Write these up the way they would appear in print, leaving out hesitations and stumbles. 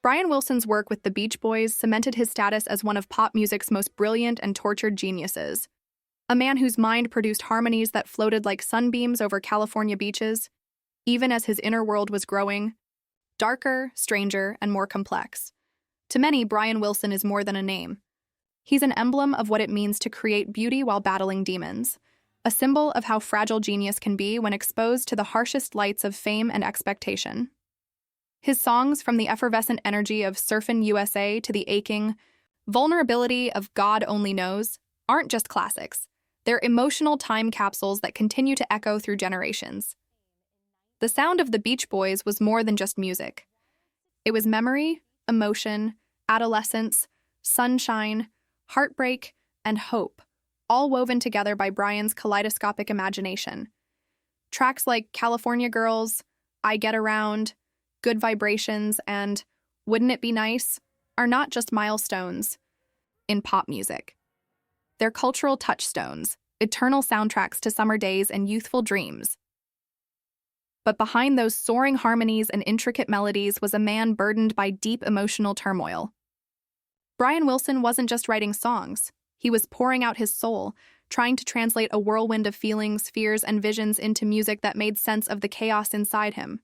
Brian Wilson's work with the Beach Boys cemented his status as one of pop music's most brilliant and tortured geniuses. A man whose mind produced harmonies that floated like sunbeams over California beaches, even as his inner world was growing, darker, stranger, and more complex. To many, Brian Wilson is more than a name. He's an emblem of what it means to create beauty while battling demons, a symbol of how fragile genius can be when exposed to the harshest lights of fame and expectation. His songs, from the effervescent energy of Surfin' USA to the aching vulnerability of God Only Knows, aren't just classics. They're emotional time capsules that continue to echo through generations. The sound of the Beach Boys was more than just music. It was memory, emotion, adolescence, sunshine, heartbreak, and hope, all woven together by Brian's kaleidoscopic imagination. Tracks like California Girls, I Get Around, Good Vibrations, and Wouldn't It Be Nice are not just milestones in pop music. They're cultural touchstones, eternal soundtracks to summer days and youthful dreams. But behind those soaring harmonies and intricate melodies was a man burdened by deep emotional turmoil. Brian Wilson wasn't just writing songs. He was pouring out his soul, trying to translate a whirlwind of feelings, fears, and visions into music that made sense of the chaos inside him.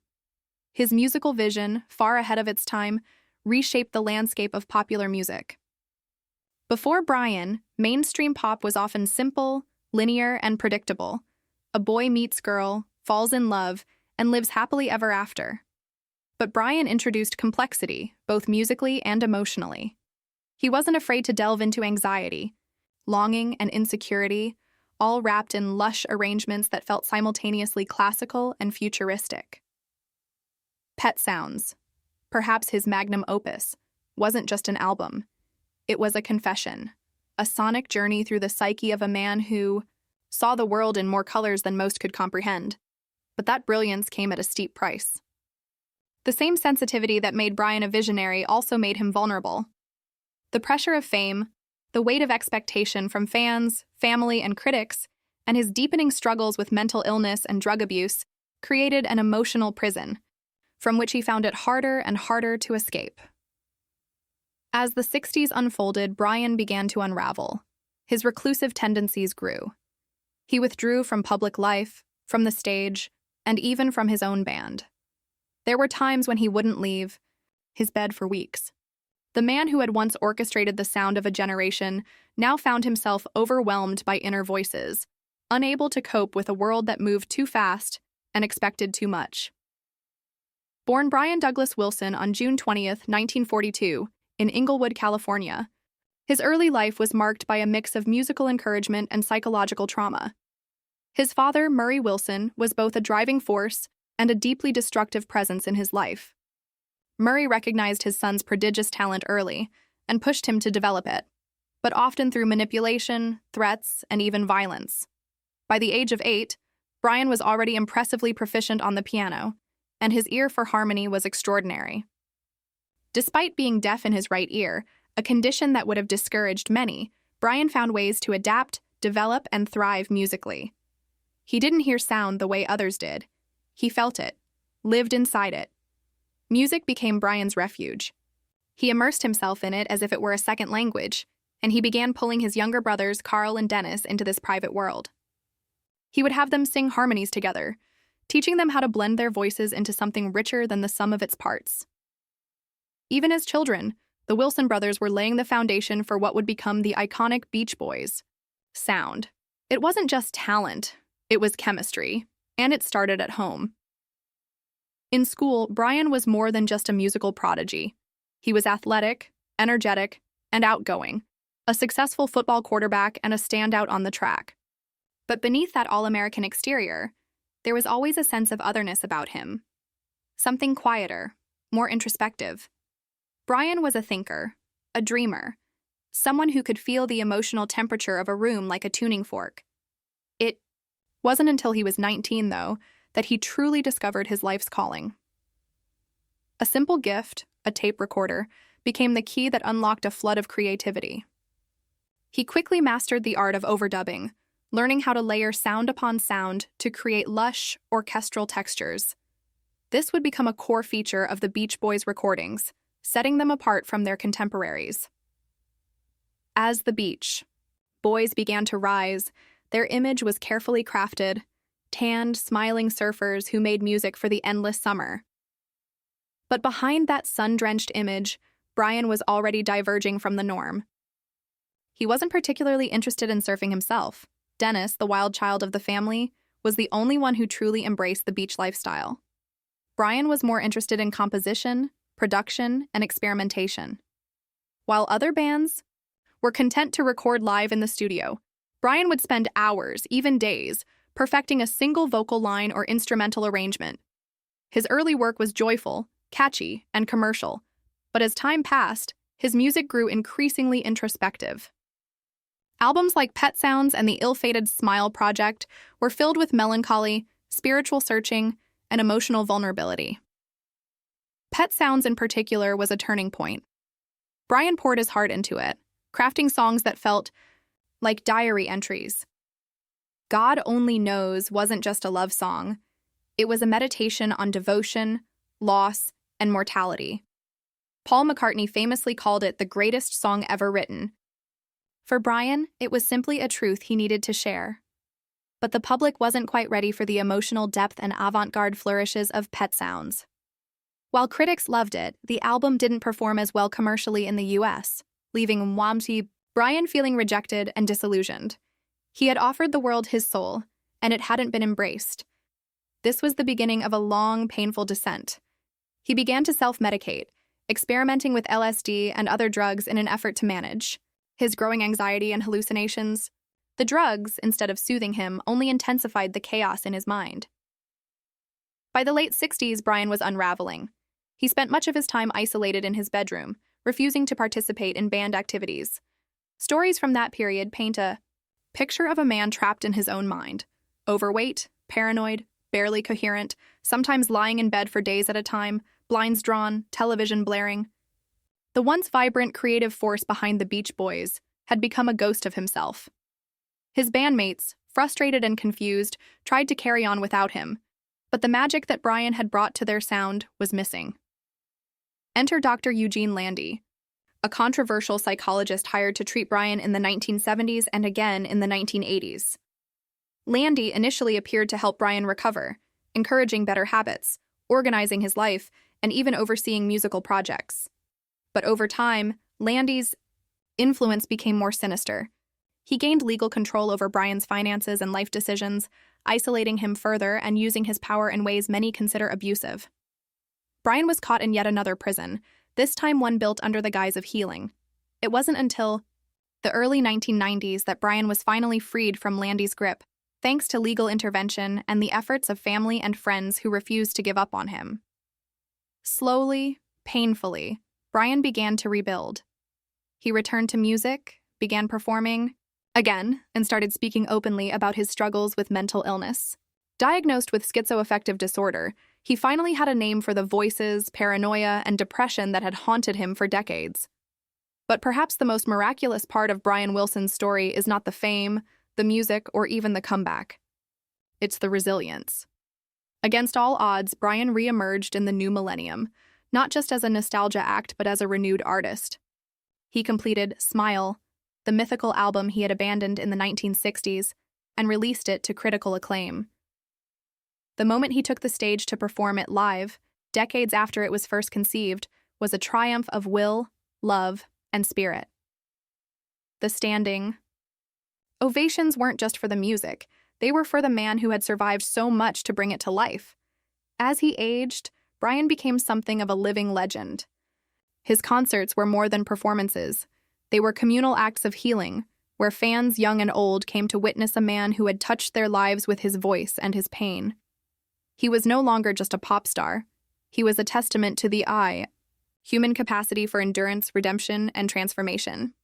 His musical vision, far ahead of its time, reshaped the landscape of popular music. Before Brian, mainstream pop was often simple, linear, and predictable. A boy meets girl, falls in love, and lives happily ever after. But Brian introduced complexity, both musically and emotionally. He wasn't afraid to delve into anxiety, longing, and insecurity, all wrapped in lush arrangements that felt simultaneously classical and futuristic. Pet Sounds, perhaps his magnum opus, wasn't just an album. It was a confession, a sonic journey through the psyche of a man who saw the world in more colors than most could comprehend. But that brilliance came at a steep price. The same sensitivity that made Brian a visionary also made him vulnerable. The pressure of fame, the weight of expectation from fans, family, and critics, and his deepening struggles with mental illness and drug abuse created an emotional prison, from which he found it harder and harder to escape. As the 60s unfolded, Brian began to unravel. His reclusive tendencies grew. He withdrew from public life, from the stage, and even from his own band. There were times when he wouldn't leave his bed for weeks. The man who had once orchestrated the sound of a generation now found himself overwhelmed by inner voices, unable to cope with a world that moved too fast and expected too much. Born Brian Douglas Wilson on June 20th, 1942, in Inglewood, California, his early life was marked by a mix of musical encouragement and psychological trauma. His father, Murray Wilson, was both a driving force and a deeply destructive presence in his life. Murray recognized his son's prodigious talent early and pushed him to develop it, but often through manipulation, threats, and even violence. By the age of 8, Brian was already impressively proficient on the piano, and his ear for harmony was extraordinary. Despite being deaf in his right ear, a condition that would have discouraged many, Brian found ways to adapt, develop, and thrive musically. He didn't hear sound the way others did. He felt it, lived inside it. Music became Brian's refuge. He immersed himself in it as if it were a second language, and he began pulling his younger brothers, Carl and Dennis, into this private world. He would have them sing harmonies together, teaching them how to blend their voices into something richer than the sum of its parts. Even as children, the Wilson brothers were laying the foundation for what would become the iconic Beach Boys sound. It wasn't just talent, it was chemistry, and it started at home. In school, Brian was more than just a musical prodigy. He was athletic, energetic, and outgoing, a successful football quarterback and a standout on the track. But beneath that all-American exterior, there was always a sense of otherness about him. Something quieter, more introspective. Brian was a thinker, a dreamer, someone who could feel the emotional temperature of a room like a tuning fork. It wasn't until he was 19, though, that he truly discovered his life's calling. A simple gift, a tape recorder, became the key that unlocked a flood of creativity. He quickly mastered the art of overdubbing, learning how to layer sound upon sound to create lush, orchestral textures. This would become a core feature of the Beach Boys recordings, setting them apart from their contemporaries. As the beach boys began to rise, their image was carefully crafted, tanned, smiling surfers who made music for the endless summer. But behind that sun-drenched image, Brian was already diverging from the norm. He wasn't particularly interested in surfing himself. Dennis, the wild child of the family, was the only one who truly embraced the beach lifestyle. Brian was more interested in composition, production, and experimentation. While other bands were content to record live in the studio, Brian would spend hours, even days, perfecting a single vocal line or instrumental arrangement. His early work was joyful, catchy, and commercial, but as time passed, his music grew increasingly introspective. Albums like Pet Sounds and the ill-fated Smile Project were filled with melancholy, spiritual searching, and emotional vulnerability. Pet Sounds in particular was a turning point. Brian poured his heart into it, crafting songs that felt like diary entries. God Only Knows wasn't just a love song. It was a meditation on devotion, loss, and mortality. Paul McCartney famously called it the greatest song ever written. For Brian, it was simply a truth he needed to share. But the public wasn't quite ready for the emotional depth and avant-garde flourishes of Pet Sounds. While critics loved it, the album didn't perform as well commercially in the US, leaving Brian feeling rejected and disillusioned. He had offered the world his soul, and it hadn't been embraced. This was the beginning of a long, painful descent. He began to self-medicate, experimenting with LSD and other drugs in an effort to manage his growing anxiety and hallucinations. The drugs, instead of soothing him, only intensified the chaos in his mind. By the late 60s, Brian was unraveling. He spent much of his time isolated in his bedroom, refusing to participate in band activities. Stories from that period paint a picture of a man trapped in his own mind, overweight, paranoid, barely coherent, sometimes lying in bed for days at a time, blinds drawn, television blaring. The once vibrant creative force behind the Beach Boys had become a ghost of himself. His bandmates, frustrated and confused, tried to carry on without him, but the magic that Brian had brought to their sound was missing. Enter Dr. Eugene Landy, a controversial psychologist hired to treat Brian in the 1970s and again in the 1980s. Landy initially appeared to help Brian recover, encouraging better habits, organizing his life, and even overseeing musical projects. But over time, Landy's influence became more sinister. He gained legal control over Brian's finances and life decisions, isolating him further and using his power in ways many consider abusive. Brian was caught in yet another prison, this time one built under the guise of healing. It wasn't until the early 1990s that Brian was finally freed from Landy's grip, thanks to legal intervention and the efforts of family and friends who refused to give up on him. Slowly, painfully, Brian began to rebuild. He returned to music, began performing again, and started speaking openly about his struggles with mental illness. Diagnosed with schizoaffective disorder, he finally had a name for the voices, paranoia, and depression that had haunted him for decades. But perhaps the most miraculous part of Brian Wilson's story is not the fame, the music, or even the comeback. It's the resilience. Against all odds, Brian re-emerged in the new millennium, not just as a nostalgia act, but as a renewed artist. He completed Smile, the mythical album he had abandoned in the 1960s, and released it to critical acclaim. The moment he took the stage to perform it live, decades after it was first conceived, was a triumph of will, love, and spirit. The standing ovations weren't just for the music, they were for the man who had survived so much to bring it to life. As he aged, Brian became something of a living legend. His concerts were more than performances. They were communal acts of healing, where fans young and old came to witness a man who had touched their lives with his voice and his pain. He was no longer just a pop star. He was a testament to the human capacity for endurance, redemption, and transformation.